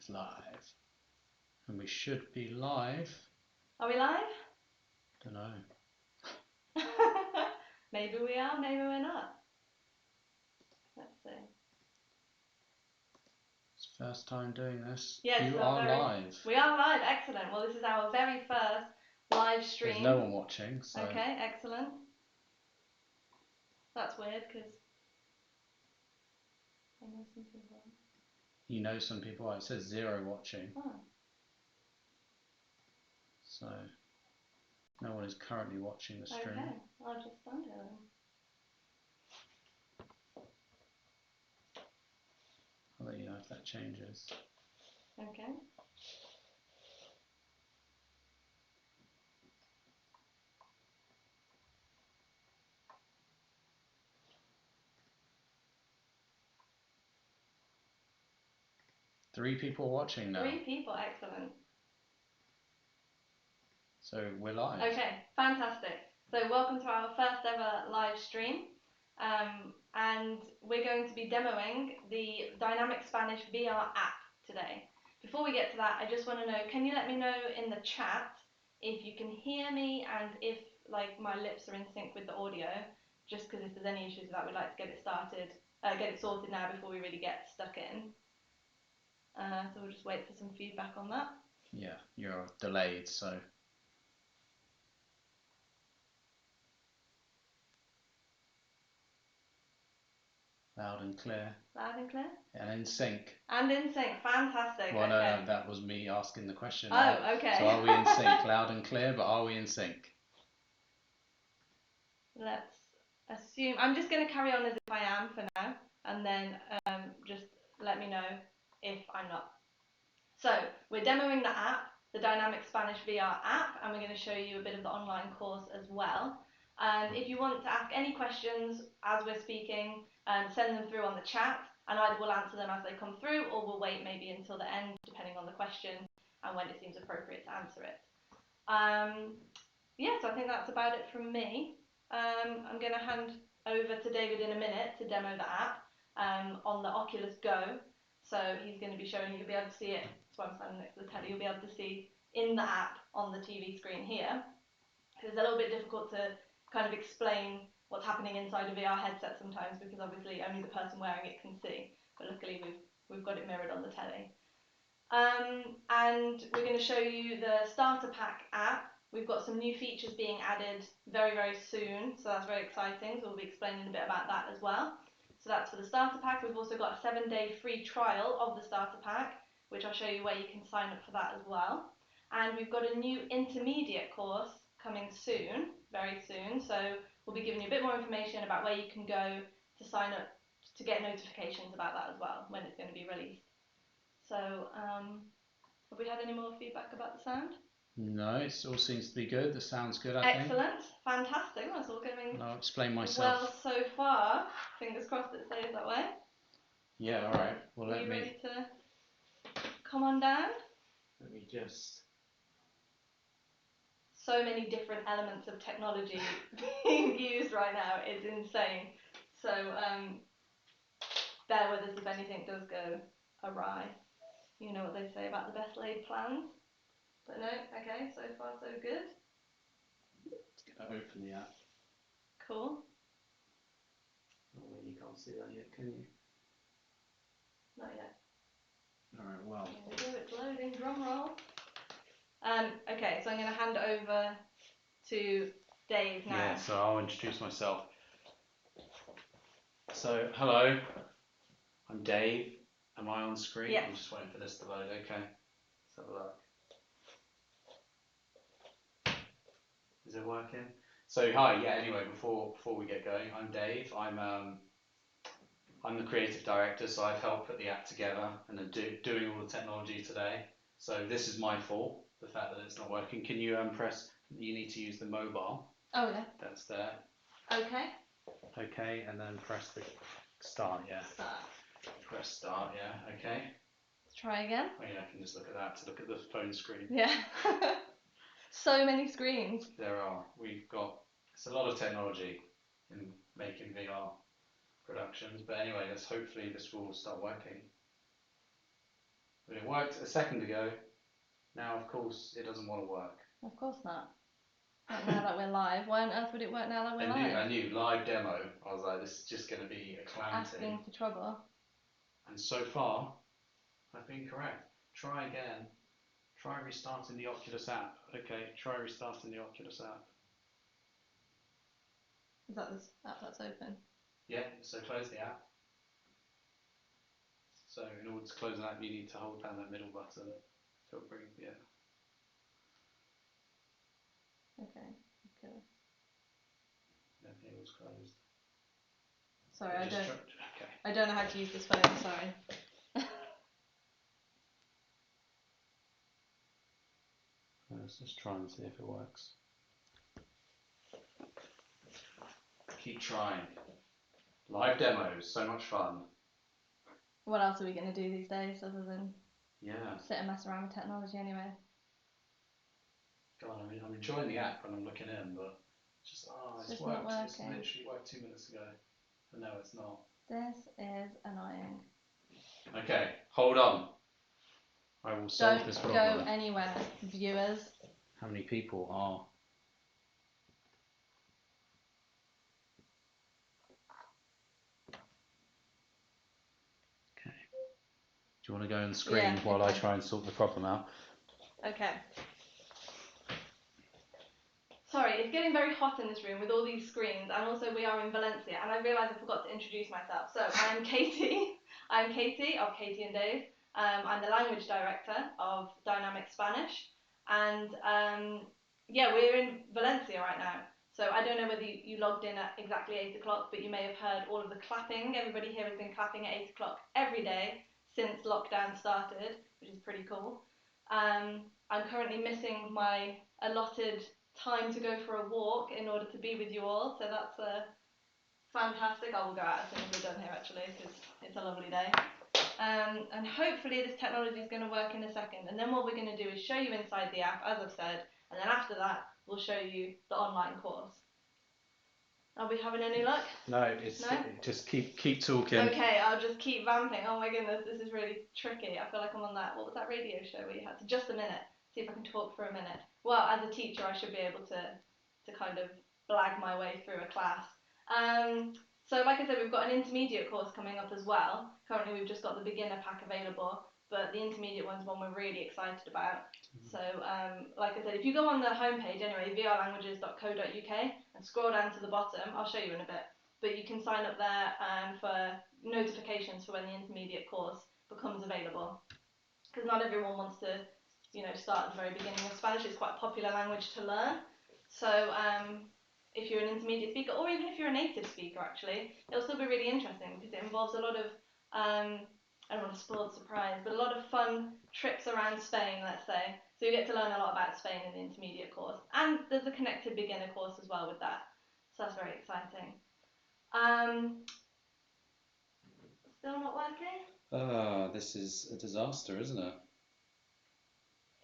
live. And we should be live. Are we live? Don't know. Maybe we are, maybe we're not. Let's see. It's the first time doing this. Yes, you are live. We are live, excellent. Well, this is our very first live stream. There's no one watching, so... Okay, excellent. That's weird, because I know some people. You know some people, it says 0 watching. Oh. So, no one is currently watching the stream. Okay, I'll just stand here then. I'll let you know if that changes. Okay. Three people watching now. 3 people, excellent. So we're live. Okay, fantastic. So welcome to our first ever live stream. And we're going to be demoing the Dynamic Spanish VR app today. Before we get to that, I just want to know, can you let me know in the chat if you can hear me and if like my lips are in sync with the audio, just because if there's any issues with that, we'd like to get it sorted now before we really get stuck in. So we'll just wait for some feedback on that. Yeah, you're delayed, so... Loud and clear. Loud and clear? And in sync. And in sync, fantastic. Well, okay. No, that was me asking the question. Oh, okay. So are we in sync? Loud and clear, but are we in sync? Let's assume, I'm just going to carry on as if I am for now, and then just let me know if I'm not. So, we're demoing the app, the Dynamic Spanish VR app, and we're going to show you a bit of the online course as well. And if you want to ask any questions as we're speaking, send them through on the chat, and either we'll answer them as they come through, or we'll wait maybe until the end, depending on the question and when it seems appropriate to answer it. Yeah, so I think that's about it from me. I'm going to hand over to David in a minute to demo the app on the Oculus Go. So he's going to be showing you, you'll be able to see it. That's why I'm standing next to the telly. You'll be able to see in the app on the TV screen here. It's a little bit difficult to kind of explain what's happening inside a VR headset sometimes, because obviously only the person wearing it can see. But luckily we've got it mirrored on the telly. And we're going to show you the Starter Pack app. We've got some new features being added very, very soon, so that's very exciting. So we'll be explaining a bit about that as well. So that's for the Starter Pack. We've also got a 7-day free trial of the Starter Pack, which I'll show you where you can sign up for that as well. And we've got a new intermediate course coming soon, very soon. So we'll be giving you a bit more information about where you can go to sign up to get notifications about that as well, when it's going to be released. So, have we had any more feedback about the sound? No, it all seems to be good. The sound's good, I think. Excellent, fantastic. Well, it's all going I'll explain myself. well so far. Fingers crossed it stays that way. Yeah, all right. Well, Are you ready to come on down? Let me just... So many different elements of technology being used right now. It's insane. So, bear with us if anything does go awry. You know what they say about the best laid plans. But no, okay, so far so good. Let's get that open the app. Cool. Oh, you can't see that yet, can you? Not yet. Alright, well. Here we go, it's loading, drum roll. Okay, so I'm going to hand over to Dave now. Yeah, so I'll introduce myself. So, hello, I'm Dave. Am I on screen? Yeah. I'm just waiting for this to load. Okay, let's have a look. Is it working? So, hi. Yeah. Anyway, before we get going, I'm Dave. I'm the creative director, so I've helped put the app together and are doing all the technology today. So this is my fault, the fact that it's not working. Can you press? You need to use the mobile. Oh yeah. That's there. Okay. Okay, and then press the start. Yeah. Start. Press start. Yeah. Okay. Let's try again. Oh yeah, I can just look at that to look at the phone screen. Yeah. So many screens. There are. It's a lot of technology in making VR productions, but anyway, hopefully this will start working. But it worked a second ago. Now, of course, it doesn't want to work. Of course not. Not now that we're live. Why on earth would it work now that we're live? I knew, live demo. I was like, this is just going to be a calamity. Asking for trouble. And so far, I've been correct. Try again. Try restarting the Oculus app. Okay, try restarting the Oculus app. Is that the app that's open? Yeah, so close the app. So in order to close an app, you need to hold down that middle button. So it'll bring, yeah. Okay, cool. Everything was closed. Sorry, Okay. I don't know how to use this phone, sorry. Let's just try and see if it works. Keep trying. Live demos, so much fun. What else are we going to do these days other than sit and mess around with technology anyway? God, I mean, I'm enjoying the app when I'm looking in, but it's worked. Not working. It's literally worked 2 minutes ago. But no, it's not. This is annoying. Okay, hold on. I will solve this problem. Don't go anywhere, viewers. How many people are? Okay. Do you want to go on the screen while I try and sort the problem out? Okay. Sorry, it's getting very hot in this room with all these screens, and also we are in Valencia, and I realised I forgot to introduce myself. So I am Katie. I'm Katie of Katie and Dave. I'm the language director of Dynamic Spanish, and we're in Valencia right now. So I don't know whether you logged in at exactly 8 o'clock, but you may have heard all of the clapping. Everybody here has been clapping at 8 o'clock every day since lockdown started, which is pretty cool. I'm currently missing my allotted time to go for a walk in order to be with you all, so that's fantastic. I will go out as soon as we're done here actually, because it's a lovely day. And hopefully this technology is going to work in a second, and then what we're going to do is show you inside the app, as I've said, and then after that we'll show you the online course. Are we having any luck? No, just keep talking. Okay, I'll just keep vamping. Oh my goodness, this is really tricky. I feel like I'm on that, what was that radio show where you had to, just a minute, see if I can talk for a minute. Well, as a teacher, I should be able to kind of blag my way through a class. So like I said, we've got an intermediate course coming up as well. Currently we've just got the beginner pack available, but the intermediate one's one we're really excited about. So like I said, if you go on the homepage anyway, vrlanguages.co.uk, and scroll down to the bottom, I'll show you in a bit, but you can sign up there for notifications for when the intermediate course becomes available. Because not everyone wants to, start at the very beginning of Spanish. It's quite a popular language to learn. So if you're an intermediate speaker, or even if you're a native speaker actually, it'll still be really interesting because it involves a lot of, I don't want to spoil the surprise, but a lot of fun trips around Spain, let's say. So you get to learn a lot about Spain in the intermediate course. And there's a connected beginner course as well with that. So that's very exciting. Still not working? This is a disaster, isn't it?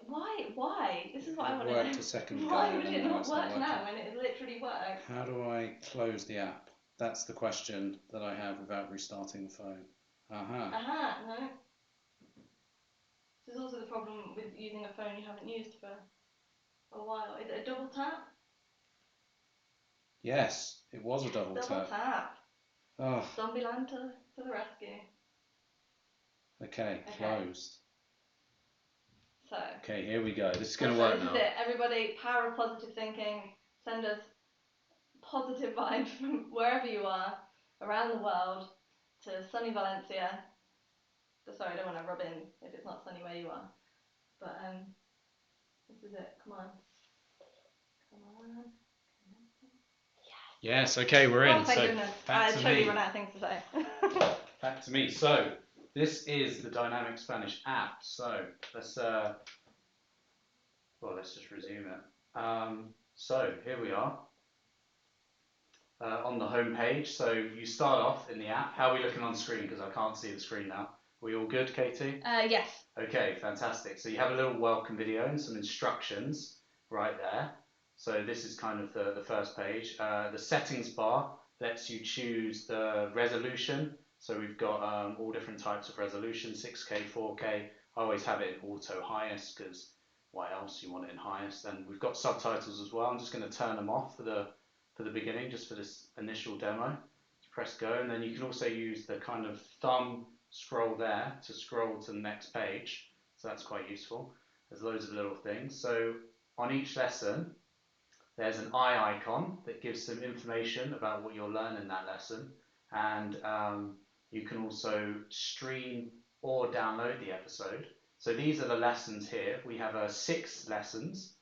Why? This is what I want to know. It worked a second ago. Why would it not work now when it literally works? How do I close the app? That's the question that I have without restarting the phone. No. This is also the problem with using a phone you haven't used for a while. Is it a double tap? Yes, it was a double tap. Double tap. Oh. Zombieland to the rescue. Okay, closed. So. Okay, here we go. This is going to work now. This is it. Everybody, power of positive thinking. Send us positive vibes from wherever you are around the world to sunny Valencia. Sorry, I don't want to rub in if it's not sunny where you are. But this is it. Come on. Yes, okay, we're in. Thank goodness. I totally run out of things to say. Back to me. So, this is the Dynamic Spanish app. So, let's just resume it. So, here we are on the home page. So, you start off in the app. How are we looking on screen? Because I can't see the screen now. Are we all good, Katie? Yes. Okay, fantastic. So, you have a little welcome video and some instructions right there. So this is kind of the first page. The settings bar lets you choose the resolution. So we've got all different types of resolution, 6K, 4K. I always have it in auto highest because why else you want it in highest. And we've got subtitles as well. I'm just going to turn them off for the beginning, just for this initial demo. Press go, and then you can also use the kind of thumb scroll there to scroll to the next page. So that's quite useful. There's loads of little things. So on each lesson, there's an eye icon that gives some information about what you'll learn in that lesson. And you can also stream or download the episode. So these are the lessons here. We have 6 lessons,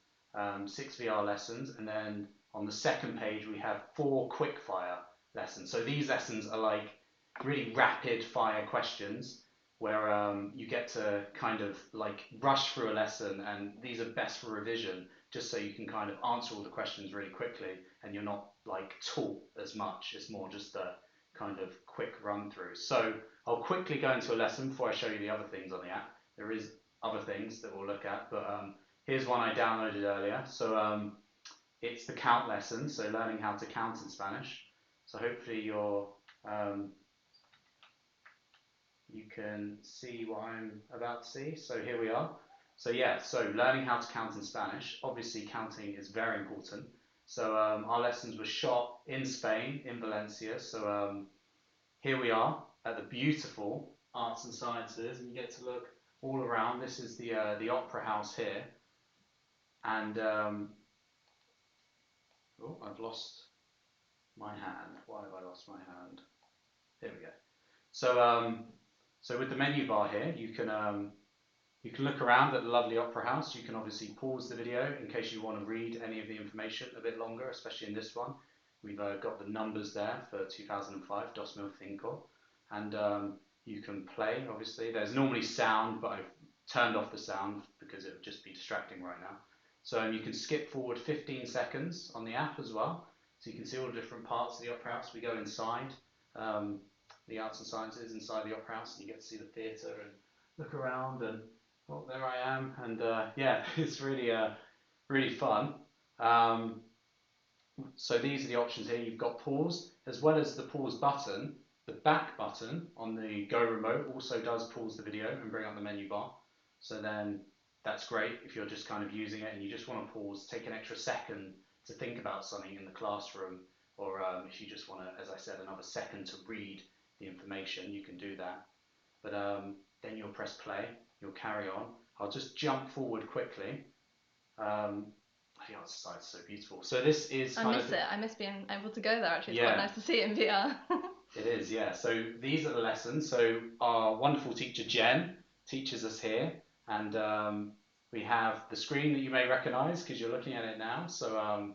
6 VR lessons, and then on the second page we have 4 quickfire lessons. So these lessons are like really rapid fire questions where you get to kind of like rush through a lesson, and these are best for revision just so you can kind of answer all the questions really quickly and you're not like taught as much. It's more just a kind of quick run through. So I'll quickly go into a lesson before I show you the other things on the app. There is other things that we'll look at, but here's one I downloaded earlier. So it's the count lesson, so learning how to count in Spanish. So hopefully you can see what I'm about to see. So here we are. So yeah, so learning how to count in Spanish. Obviously counting is very important. So our lessons were shot in Spain, in Valencia. So here we are at the beautiful Arts and Sciences, and you get to look all around. This is the Opera House here. And oh, I've lost my hand. Why have I lost my hand? Here we go. So so with the menu bar here, you can look around at the lovely Opera House. You can obviously pause the video in case you want to read any of the information a bit longer, especially in this one. We've got the numbers there for 2005, 2005, and you can play, obviously. There's normally sound, but I've turned off the sound because it would just be distracting right now. So you can skip forward 15 seconds on the app as well. So you can see all the different parts of the Opera House. We go inside the Arts and Sciences, inside the Opera House, and you get to see the theatre and look around, and oh, there I am. And yeah, it's really fun. So these are the options here. You've got pause, as well as the pause button. The back button on the Go remote also does pause the video and bring up the menu bar. So then that's great if you're just kind of using it and you just want to pause, take an extra second to think about something in the classroom, or if you just want to, as I said, another second to read the information, you can do that. But then you'll press play, you'll carry on. I'll just jump forward quickly. The art side is so beautiful. So this is I miss being able to go there actually. It's Yeah. quite nice to see it in VR. It is, yeah. So these are the lessons. So our wonderful teacher Jen teaches us here, and we have the screen that you may recognise because you're looking at it now. So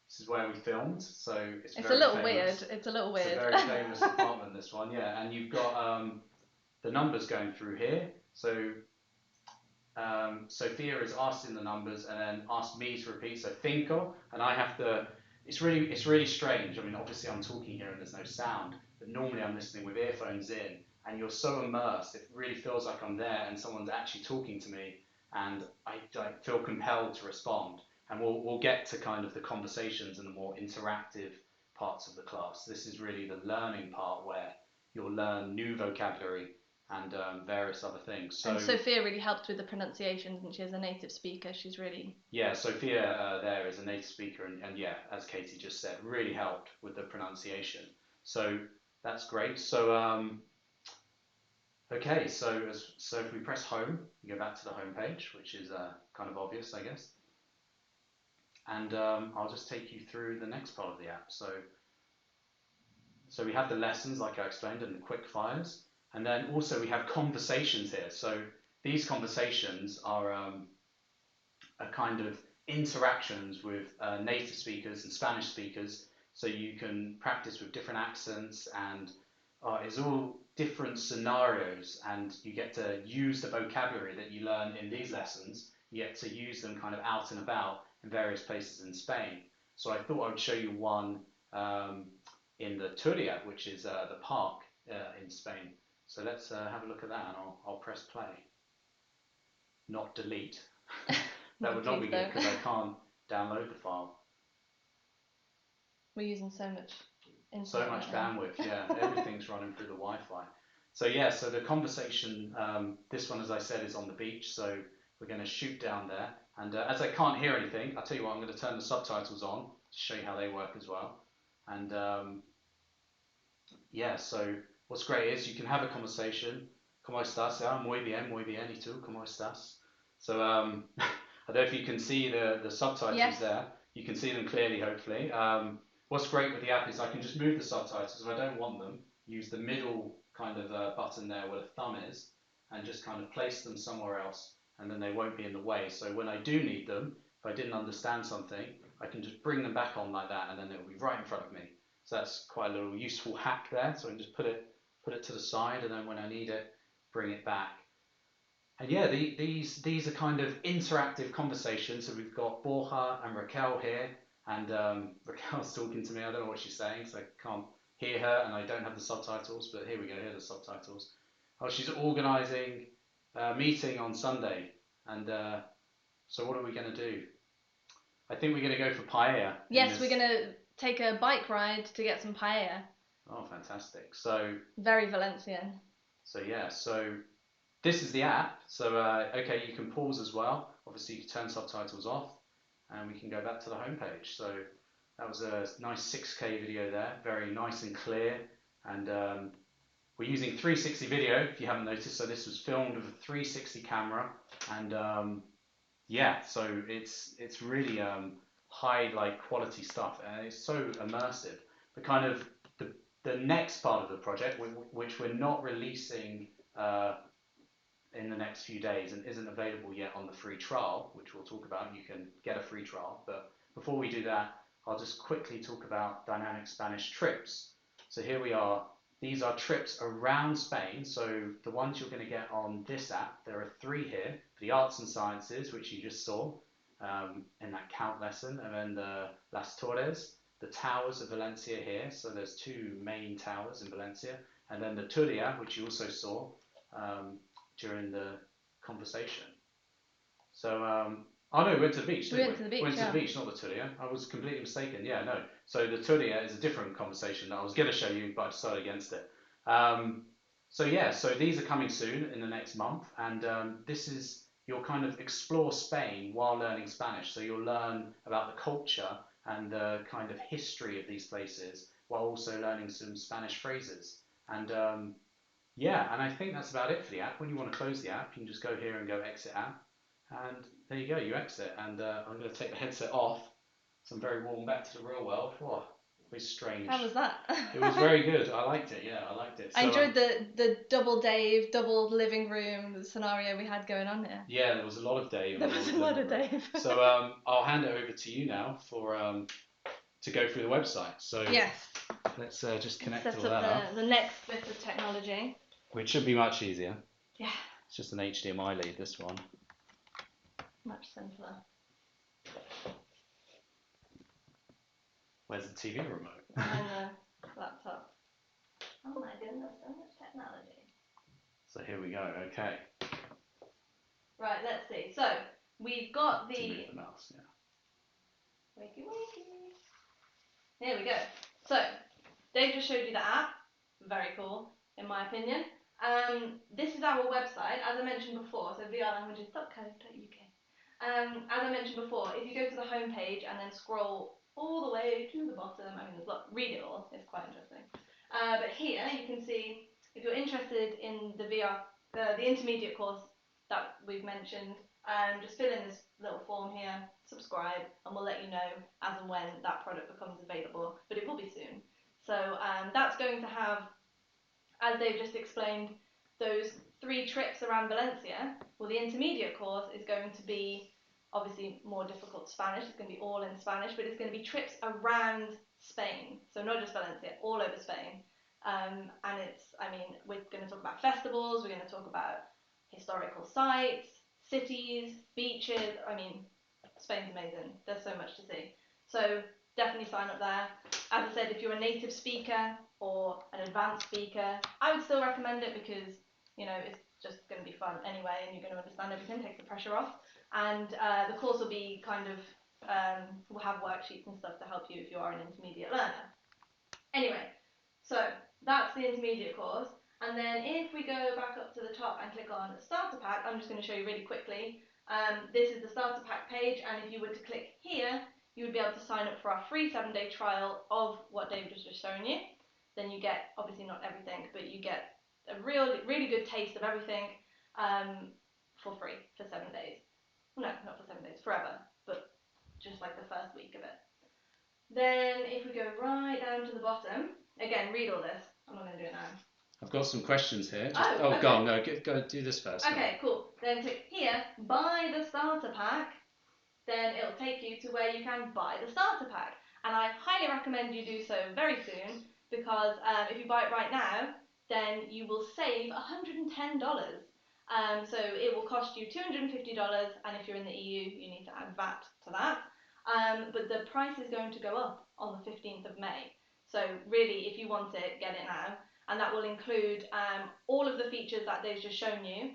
this is where we filmed. So it's It's very a little famous. weird. It's a little weird. It's a very famous apartment, this one, yeah. And you've got the numbers going through here. So Sophia is asking the numbers and then asked me to repeat. So cinco, and I have to. It's really strange. I mean, obviously I'm talking here and there's no sound, but normally I'm listening with earphones in, and you're so immersed. It really feels like I'm there and someone's actually talking to me, and I feel compelled to respond. And we'll get to kind of the conversations and the more interactive parts of the class. This is really the learning part where you'll learn new vocabulary and various other things. So, and Sophia really helped with the pronunciations, and she is a native speaker. She's really... Yeah, Sophia there is a native speaker, and yeah, as Katie just said, really helped with the pronunciation. So that's great. So okay, so if we press home, we go back to the home page, which is kind of obvious, I guess. And I'll just take you through the next part of the app. So we have the lessons, like I explained, and the quick fires. And then also we have conversations here. So these conversations are kind of interactions with native speakers and Spanish speakers. So you can practice with different accents, and it's all different scenarios, and you get to use the vocabulary that you learn in these lessons. You get to use them kind of out and about in various places in Spain. So I thought I would show you one in the Turia, which is the park in Spain. So let's have a look at that, and I'll press play. Not delete. That would not be good because I can't download the file. We're using so much So much bandwidth, yeah. Everything's running through the Wi-Fi. So yeah, so the conversation, this one, as I said, is on the beach. So we're going to shoot down there. And as I can't hear anything, I'll tell you what, I'm going to turn the subtitles on to show you how they work as well. And yeah, so what's great is you can have a conversation. ¿Cómo estás? Muy bien, ¿y tú? ¿Cómo estás? So I don't know if you can see the subtitles Yes. there. You can see them clearly, hopefully. What's great with the app is I can just move the subtitles if I don't want them. Use the middle kind of button there where the thumb is, and just kind of place them somewhere else, and then they won't be in the way. So when I do need them, if I didn't understand something, I can just bring them back on like that, and then it'll be right in front of me. So that's quite a little useful hack there. So I can just put it to the side, and then when I need it, bring it back. And yeah, these are kind of interactive conversations. So we've got Borja and Raquel here, and Raquel's talking to me. I don't know what she's saying, so I can't hear her, and I don't have the subtitles. But here we go. Here are the subtitles. Oh, she's organising a meeting on Sunday, and so what are we going to do? I think we're going to go for paella. Yes, we're going to take a bike ride to get some paella. Oh, fantastic. So very Valencian. So yeah, so this is the app. So okay, you can pause as well. Obviously, you can turn subtitles off, and we can go back to the homepage. So that was a nice 6K video there, very nice and clear. And we're using 360 video, if you haven't noticed. So this was filmed with a 360 camera, and yeah, so it's really high quality stuff, and it's so immersive. The kind of the next part of the project, which we're not releasing in the next few days and isn't available yet on the free trial, which we'll talk about. You can get a free trial, but before we do that, I'll just quickly talk about Dynamic Spanish trips. So here we are. These are trips around Spain. So the ones you're going to get on this app, there are 3 here. The arts and sciences, which you just saw in that count lesson, and then the Las Torres, the towers of Valencia here. So there's 2 main towers in Valencia, and then the Turia, which you also saw during the conversation. So oh no, we went to the beach, didn't we? Went to the beach, went to the beach, not the Turia. I was completely mistaken. Yeah, no. So the Turia is a different conversation that I was going to show you, but I decided against it. So yeah, so these are coming soon in the next month, and this is you'll kind of explore Spain while learning Spanish. So you'll learn about the culture and the kind of history of these places while also learning some Spanish phrases. And yeah, and I think that's about it for the app. When you want to close the app, you can just go here and go exit app. And there you go, you exit. And I'm going to take the headset off. So I'm very warm back to the real world. Whoa, it was strange. How was that? It was very good. I liked it, yeah, I liked it. So, I enjoyed the double Dave, double living room scenario we had going on here. Yeah, there was a lot of Dave. There was a lot of Dave. So I'll hand it over to you now for to go through the website. So yes. Let's just connect Set all that up the next bit of technology. Which should be much easier. Yeah. It's just an HDMI lead, this one. Much simpler. Where's the TV remote? And the laptop. Oh my goodness, so much technology. So here we go, okay. Right, let's see. So, we've got the... To move the mouse, yeah. Wakey wakey. Here we go. So, Dave just showed you the app. Very cool, in my opinion. This is our website, as I mentioned before, so vrlanguages.co.uk. As I mentioned before, if you go to the home page and then scroll all the way to the bottom, I mean, read it all, it's quite interesting. But here you can see, if you're interested in the the intermediate course that we've mentioned, just fill in this little form here, subscribe, and we'll let you know as and when that product becomes available, but it will be soon. So that's going to have, as they've just explained, those 3 trips around Valencia. Well, the intermediate course is going to be obviously more difficult Spanish. It's going to be all in Spanish, but it's going to be trips around Spain. So not just Valencia, all over Spain. And we're going to talk about festivals, we're going to talk about historical sites, cities, beaches. I mean, Spain's amazing. There's so much to see. So definitely sign up there. As I said, if you're a native speaker or an advanced speaker, I would still recommend it because, you know, it's just going to be fun anyway, and you're going to understand everything, takes the pressure off. And the course will be kind of, we'll have worksheets and stuff to help you if you are an intermediate learner. Anyway, so that's the intermediate course. And then if we go back up to the top and click on Starter Pack, I'm just going to show you really quickly. This is the Starter Pack page, and if you were to click here, you would be able to sign up for our free 7-day trial of what David was just showing you. Then you get, obviously not everything, but you get a really good taste of everything for free for 7 days. No, not for 7 days, forever, but just like the first week of it. Then if we go right down to the bottom, again, read all this. I'm not going to do it now. I've got some questions here. Okay. Go on, go do this first. Okay, cool. Then click here, buy the starter pack. Then it'll take you to where you can buy the starter pack. And I highly recommend you do so very soon, because if you buy it right now, then you will save $110. So it will cost you $250, and if you're in the EU, you need to add VAT to that. But the price is going to go up on the 15th of May. So really, if you want it, get it now. And that will include all of the features that they've just shown you.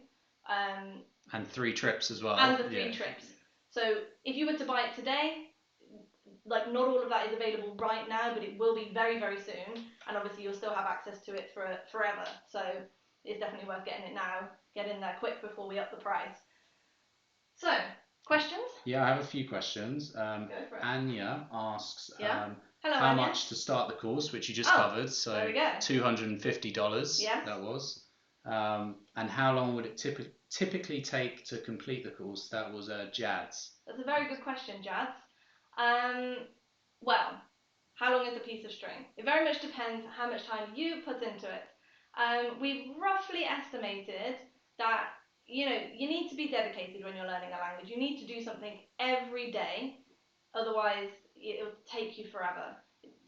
And 3 trips as well. And the 3 trips. So if you were to buy it today, like not all of that is available right now, but it will be very, very soon. And obviously you'll still have access to it for forever. So it's definitely worth getting it now. Get in there quick before we up the price. So, questions? Yeah, I have a few questions. Go for it. Anya asks Hello, how Anya. much to start the course, which you just covered. So there we go. $250 Yes. that was. And how long would it typically take to complete the course? That was Jazz. That's a very good question, Jazz. Well, how long is a piece of string? It very much depends how much time you put into it. We've roughly estimated that you need to be dedicated when you're learning a language. You need to do something every day, otherwise it'll take you forever.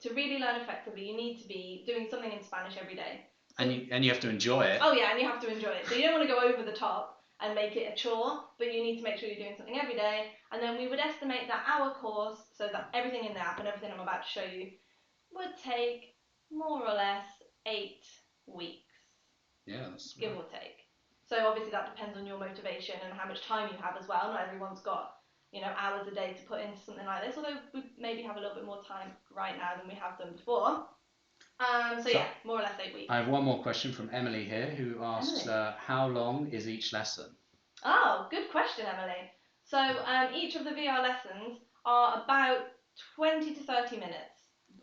To really learn effectively, you need to be doing something in Spanish every day. And you have to enjoy it. Oh yeah, and you have to enjoy it. So you don't want to go over the top and make it a chore, but you need to make sure you're doing something every day. And then we would estimate that our course, so that everything in the app and everything I'm about to show you, would take more or less 8 weeks. Yeah, that's give or take. So obviously that depends on your motivation and how much time you have as well. Not everyone's got hours a day to put into something like this, although we maybe have a little bit more time right now than we have done before. So yeah, more or less 8 weeks. I have one more question from Emily here, who asks how long is each lesson? Oh, good question, Emily. So each of the VR lessons are about 20 to 30 minutes.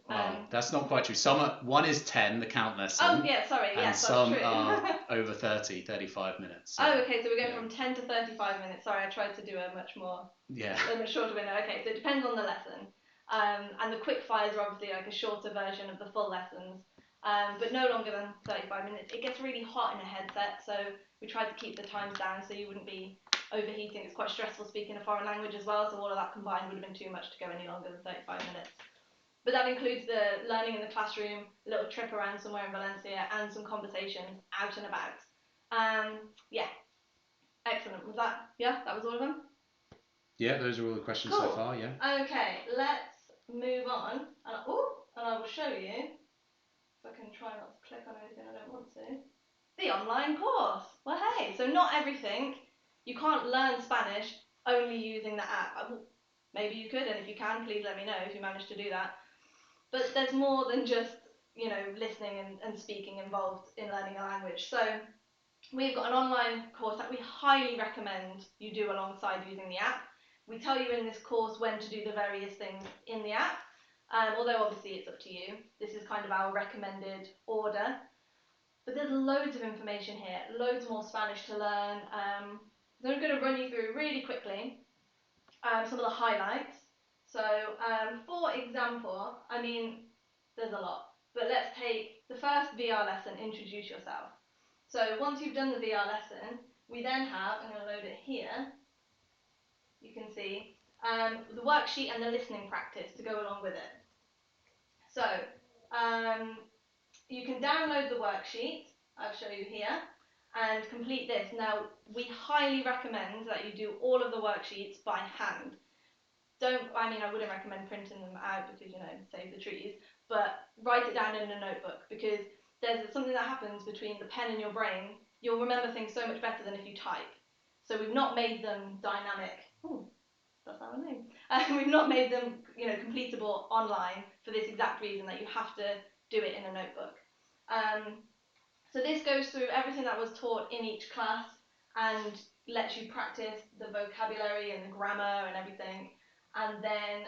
Well, that's not quite true. One is 10, the count lesson. Oh, yeah, sorry. And yes, some that's true. are over 30, 35 minutes. So. Oh, okay, so we're going from 10 to 35 minutes. Sorry, I tried to do a much shorter window. Okay, so it depends on the lesson. And the quick fires are obviously like a shorter version of the full lessons, but no longer than 35 minutes. It gets really hot in a headset, so we tried to keep the times down so you wouldn't be overheating. It's quite stressful speaking a foreign language as well, so all of that combined would have been too much to go any longer than 35 minutes. But that includes the learning in the classroom, a little trip around somewhere in Valencia, and some conversations out and about. Yeah, excellent. Was that, that was all of them? Yeah, those are all the questions so far, yeah. Okay, let's move on. And I will show you, if I can try not to click on anything I don't want to, the online course. Well, hey, so not everything. You can't learn Spanish only using the app. Maybe you could, and if you can, please let me know if you manage to do that. But there's more than just, listening and speaking involved in learning a language. So we've got an online course that we highly recommend you do alongside using the app. We tell you in this course when to do the various things in the app, although obviously it's up to you. This is kind of our recommended order. But there's loads of information here, loads more Spanish to learn. So I'm going to run you through really quickly some of the highlights. So, for example, there's a lot, but let's take the first VR lesson, introduce yourself. So once you've done the VR lesson, we then have, I'm going to load it here, you can see, the worksheet and the listening practice to go along with it. So, you can download the worksheet, I'll show you here, and complete this. Now, we highly recommend that you do all of the worksheets by hand. I wouldn't recommend printing them out because, save the trees, but write it down in a notebook, because there's something that happens between the pen and your brain. You'll remember things so much better than if you type. So we've not made them dynamic. Ooh, that's our name. We've not made them, completable online for this exact reason, that you have to do it in a notebook. So this goes through everything that was taught in each class and lets you practice the vocabulary and the grammar and everything. And then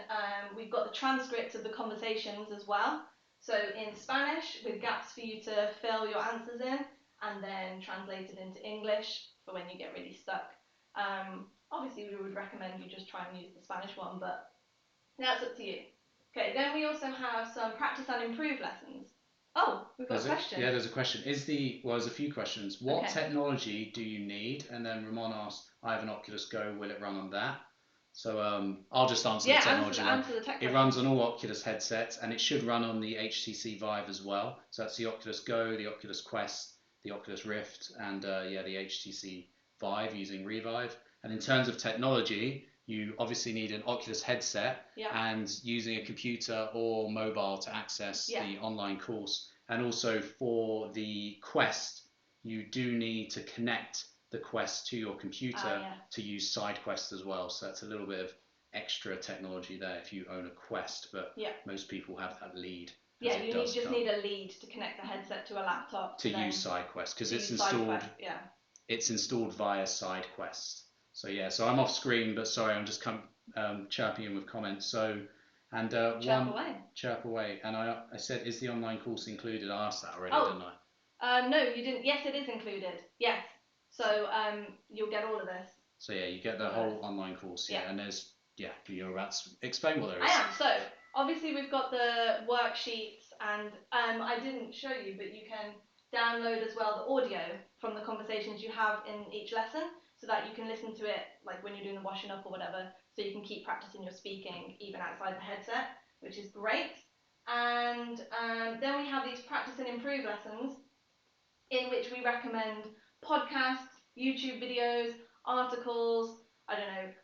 we've got the transcripts of the conversations as well. So in Spanish, with gaps for you to fill your answers in, and then translated into English for when you get really stuck. Obviously, we would recommend you just try and use the Spanish one, but that's up to you. Okay, then we also have some practice and improve lessons. Oh, we've got a question. Yeah, there's a question. There's a few questions. What Okay. technology do you need? And then Ramon asked, I have an Oculus Go, will it run on that? So I'll just answer the technology one. Answer the tech It runs on all Oculus headsets, and it should run on the HTC Vive as well. So that's the Oculus Go, the Oculus Quest, the Oculus Rift, and the HTC Vive using Revive. And in terms of technology, you obviously need an Oculus headset and using a computer or mobile to access the online course. And also for the Quest, you do need to connect the Quest to your computer to use SideQuest as well. So that's a little bit of extra technology there if you own a Quest, but most people have that lead. Yeah, you just need a lead to connect the headset to a laptop to use SideQuest, because it's installed. It's installed via SideQuest. So yeah, so I'm off screen, but sorry, I'm just chirping in with comments. So, and chirp away. And I said, is the online course included? I asked that already, didn't I? No, you didn't. Yes, it is included. Yes. So you'll get all of this. So yeah, you get the whole online course. Yeah, and there's you're about to explain what there is. I am. So obviously we've got the worksheets, and I didn't show you, but you can download as well the audio from the conversations you have in each lesson, so that you can listen to it like when you're doing the washing up or whatever, so you can keep practicing your speaking even outside the headset, which is great. And then we have these practice and improve lessons, in which we recommend podcasts, YouTube videos, articles,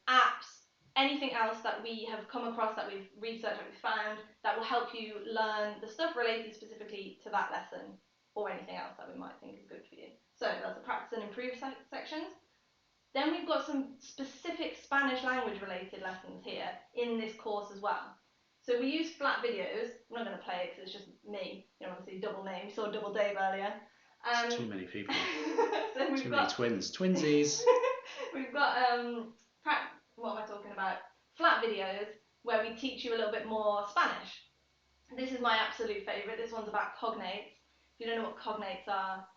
apps, anything else that we have come across, that we've researched, that we've found, that will help you learn the stuff related specifically to that lesson, or anything else that we might think is good for you. So that's the practice and improve sections. Then we've got some specific Spanish language related lessons here in this course as well. So we use flat videos. I'm not going to play it because it's just me. You don't want to see double name. You saw double Dave earlier. Too many people. So Too many twinsies. We've got what am I talking about? Flat videos where we teach you a little bit more Spanish. This is my absolute favourite. This one's about cognates. If you don't know what cognates are,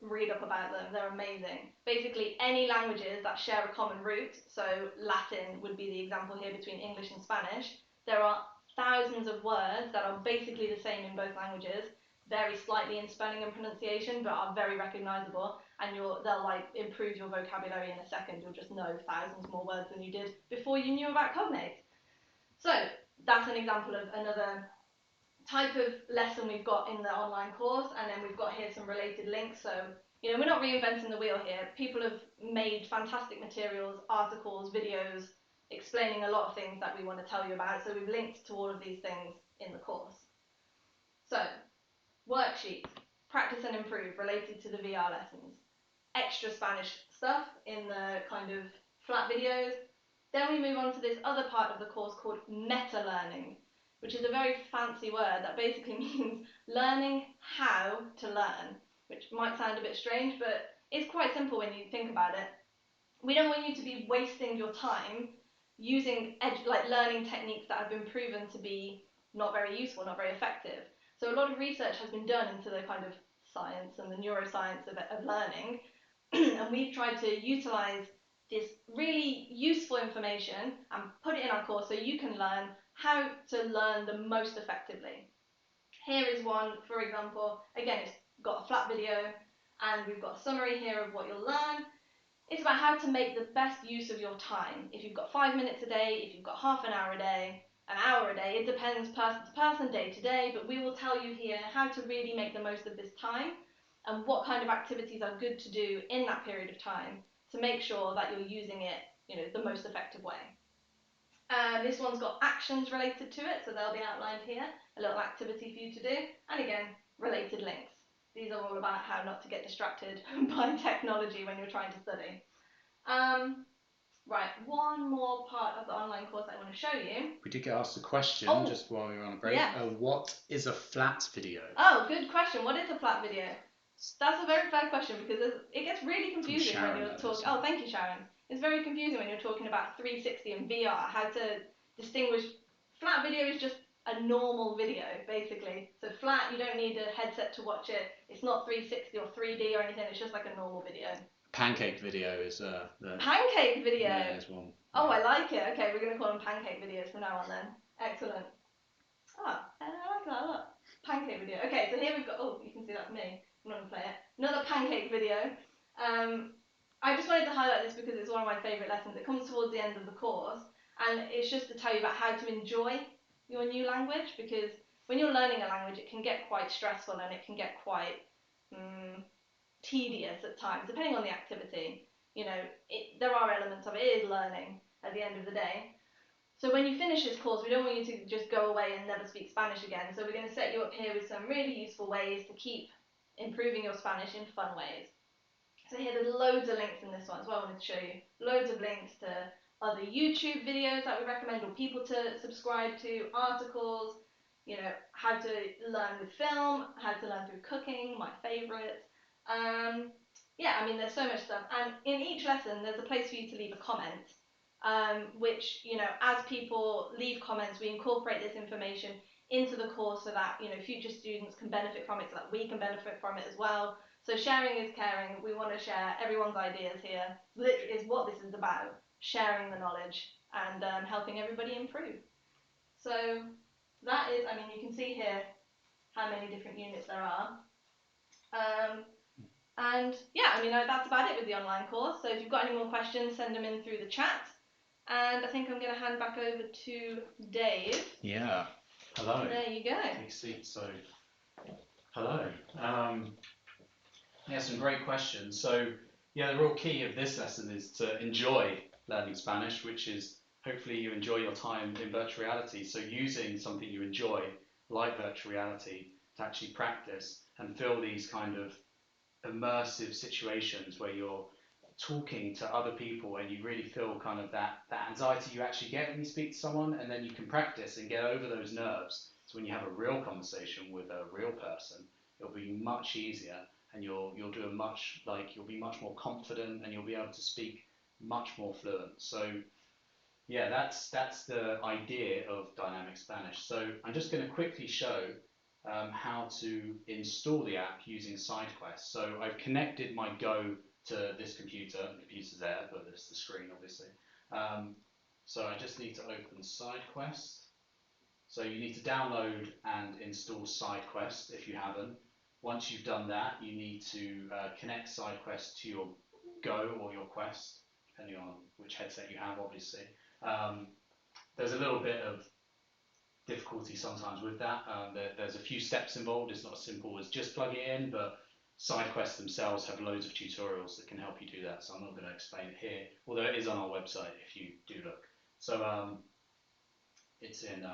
read up about them. They're amazing. Basically, any languages that share a common root, so Latin would be the example here between English and Spanish, there are thousands of words that are basically the same in both languages, vary slightly in spelling and pronunciation, but are very recognisable, and they'll like improve your vocabulary in a second. You'll just know thousands more words than you did before you knew about cognates. So that's an example of another type of lesson we've got in the online course, and then we've got here some related links. So we're not reinventing the wheel here. People have made fantastic materials, articles, videos, explaining a lot of things that we want to tell you about, so we've linked to all of these things in the course. So worksheets, practice and improve, related to the VR lessons. Extra Spanish stuff in the kind of flat videos. Then we move on to this other part of the course called meta learning, which is a very fancy word that basically means learning how to learn, which might sound a bit strange, but it's quite simple when you think about it. We don't want you to be wasting your time using learning techniques that have been proven to be not very useful, not very effective. So a lot of research has been done into the kind of science and the neuroscience of learning, and we've tried to utilise this really useful information and put it in our course so you can learn how to learn the most effectively. Here is one, for example. Again, it's got a flat video, and we've got a summary here of what you'll learn. It's about how to make the best use of your time. If you've got 5 minutes a day, if you've got half an hour a day, an hour a day, it depends person to person, day to day, but we will tell you here how to really make the most of this time and what kind of activities are good to do in that period of time to make sure that you're using it, the most effective way. This one's got actions related to it, so they'll be outlined here, a little activity for you to do, and again, related links. These are all about how not to get distracted by technology when you're trying to study. Right, one more part of the online course I want to show you. We did get asked a question just while we were on a break. Yes. What is a flat video? Oh, good question. What is a flat video? That's a very fair question because it gets really confusing when Sharon, you're that is. talking. Oh, thank you, Sharon. It's very confusing when you're talking about 360 and VR. How to distinguish flat video is just a normal video, basically. So flat, you don't need a headset to watch it. It's not 360 or 3D or anything. It's just like a normal video. Pancake video is the pancake video. Yeah, there's one. Oh, I like it. Okay, we're gonna call them pancake videos from now on then. Excellent. Oh, I like that a lot. Pancake video. Okay, so here we've got. Oh, you can see that's me. I'm not gonna play it. Another pancake video. I just wanted to highlight this because it's one of my favourite lessons. It comes towards the end of the course, and it's just to tell you about how to enjoy your new language, because when you're learning a language, it can get quite stressful and it can get quite tedious at times, depending on the activity. You know, there are elements of it is learning at the end of the day. So when you finish this course, we don't want you to just go away and never speak Spanish again. So we're going to set you up here with some really useful ways to keep improving your Spanish in fun ways. So here there's loads of links in this one, so I wanted to show you loads of links to other YouTube videos that we recommend or people to subscribe to, articles, you know, how to learn with film, how to learn through cooking, my favourites. Yeah, I mean, there's so much stuff. And in each lesson, there's a place for you to leave a comment, which, you know, as people leave comments, we incorporate this information into the course so that, you know, future students can benefit from it, so that we can benefit from it as well. So sharing is caring. We want to share everyone's ideas here. Literally is what this is about, sharing the knowledge and helping everybody improve. So that is, I mean, you can see here how many different units there are. And yeah, I mean, that's about it with the online course. So if you've got any more questions, send them in through the chat. And I think I'm going to hand back over to Dave. Yeah. Hello. There you go. Take a seat. So, hello. Yeah, some great questions. So, yeah, the real key of this lesson is to enjoy learning Spanish, which is hopefully you enjoy your time in virtual reality. So, using something you enjoy, like virtual reality, to actually practice and feel these kind of immersive situations where you're talking to other people and you really feel kind of that anxiety you actually get when you speak to someone, and then you can practice and get over those nerves. So when you have a real conversation with a real person, it'll be much easier, and you'll be much more confident, and you'll be able to speak much more fluent. So yeah, that's the idea of dynamic Spanish. So I'm just going to quickly show how to install the app using SideQuest. So I've connected my Go to this computer. The computer's there, but there's the screen, obviously. So I just need to open SideQuest. So you need to download and install SideQuest if you haven't. Once you've done that, you need to connect SideQuest to your Go or your Quest, depending on which headset you have, obviously. There's a little bit of difficulty sometimes with that. There's a few steps involved. It's not as simple as just plug it in, but SideQuest themselves have loads of tutorials that can help you do that. So I'm not going to explain it here, although it is on our website if you do look. So it's in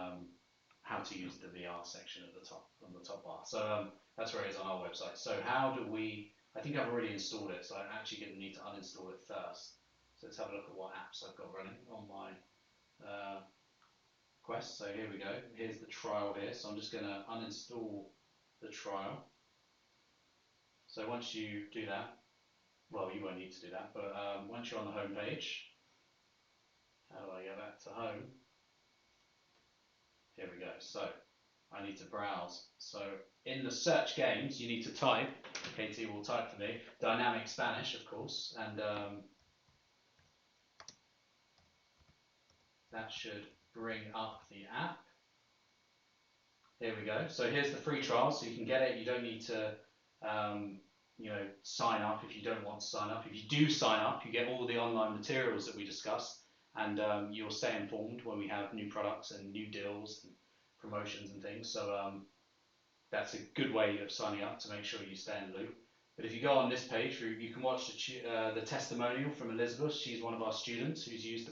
how to use the VR section at the top, on the top bar. So that's where it is on our website. So how do we, I think I've already installed it, so I'm actually going to need to uninstall it first. So let's have a look at what apps I've got running on my Quest. So here we go. Here's the trial here. So I'm just going to uninstall the trial. So once you do that, well, you won't need to do that, but once you're on the home page, how do I get back to home? Here we go. So I need to browse. So in the search games, you need to type, KT will type for me, dynamic Spanish, of course, and that should bring up the app. Here we go. So here's the free trial, so you can get it. You don't need to sign up if you don't want to sign up. If you do sign up, you get all the online materials that we discussed, and you'll stay informed when we have new products and new deals and promotions and things. So that's a good way of signing up to make sure you stay in the loop. But if you go on this page, you can watch the testimonial from Elizabeth. She's one of our students who's used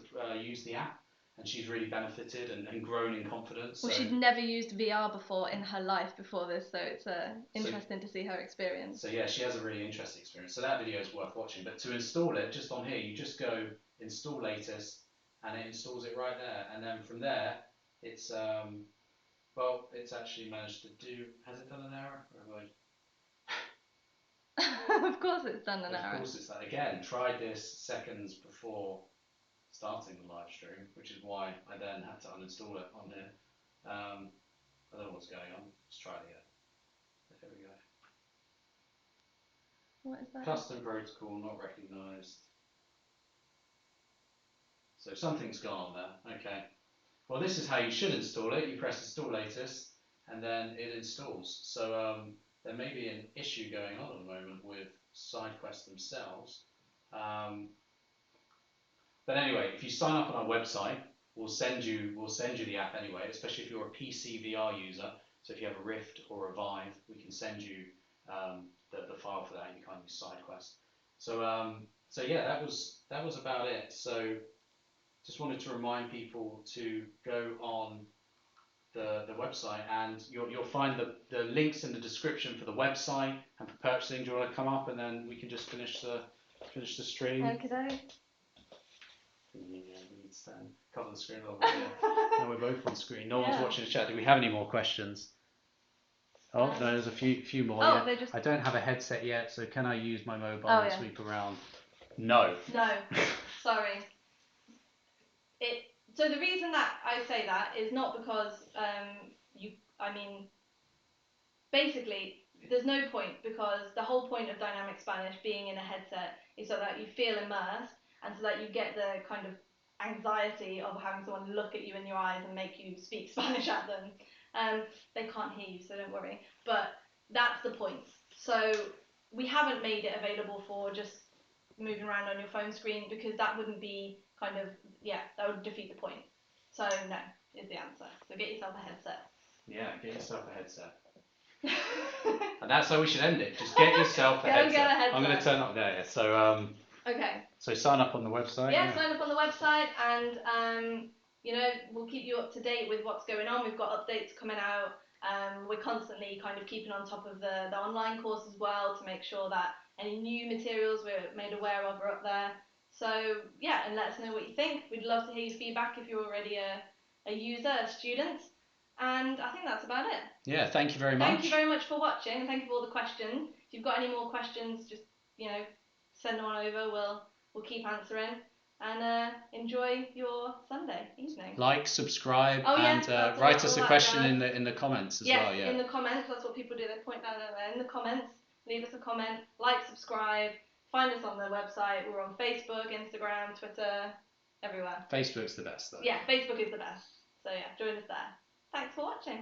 the app, and she's really benefited and grown in confidence. Well, she'd never used VR before in her life before this, so it's interesting to see her experience. So yeah, she has a really interesting experience. So that video is worth watching. But to install it, just on here, you just go install latest, and it installs it right there. And then from there, it's it's actually managed to do. Has it done an error? Or have I? Of course it's done an Of error. course it's that. Again, tried this seconds before starting the live stream, which is why I then had to uninstall it on here. I don't know what's going on. Let's try it again. There we go. What is that? Custom protocol not recognised. So something's gone on there. Okay. Well, this is how you should install it. You press install latest, and then it installs. So there may be an issue going on at the moment with SideQuest themselves. But anyway, if you sign up on our website, we'll send you the app anyway, especially if you're a PC VR user. So if you have a Rift or a Vive, we can send you the file for that. You can't use SideQuest. So yeah, that was about it. So just wanted to remind people to go on the website, and you'll find the links in the description for the website and for purchasing. Do you want to come up and then we can just finish the stream? Okay. Yeah, we need to stand. Cover the screen a little bit. Yeah. No, we're both on screen. No one's Yeah. watching the chat. Do we have any more questions? Oh, no, there's a few more. Oh, Yeah. they just. I don't have a headset yet, so can I use my mobile Oh, and yeah. sweep around? No. No, sorry. So the reason that I say that is not because basically there's no point, because the whole point of Dynamic Spanish being in a headset is so that you feel immersed and so that you get the kind of anxiety of having someone look at you in your eyes and make you speak Spanish at them. They can't hear you, so don't worry. But that's the point. So we haven't made it available for just moving around on your phone screen, because that wouldn't be that would defeat the point. So no is the answer. So get yourself a headset. Yeah, get yourself a headset. And that's how we should end it. Just get yourself a headset. Get a headset. I'm going to turn up there. Yeah. So Okay. So sign up on the website. Yeah, sign up on the website, and we'll keep you up to date with what's going on. We've got updates coming out. We're constantly kind of keeping on top of the online course as well, to make sure that any new materials we're made aware of are up there. So yeah, and let us know what you think. We'd love to hear your feedback if you're already a user, a student. And I think that's about it. Yeah, thank you very much. Thank you very much for watching, and thank you for all the questions. If you've got any more questions, just send them on over. We'll keep answering, and enjoy your Sunday evening. Like, subscribe, and write us a question in the comments as well. Yeah, in the comments. That's what people do. They point down there in the comments. Leave us a comment. Like, subscribe. Find us on the website. We're on Facebook, Instagram, Twitter, everywhere. Facebook's the best though. Yeah, Facebook is the best. So yeah, join us there. Thanks for watching.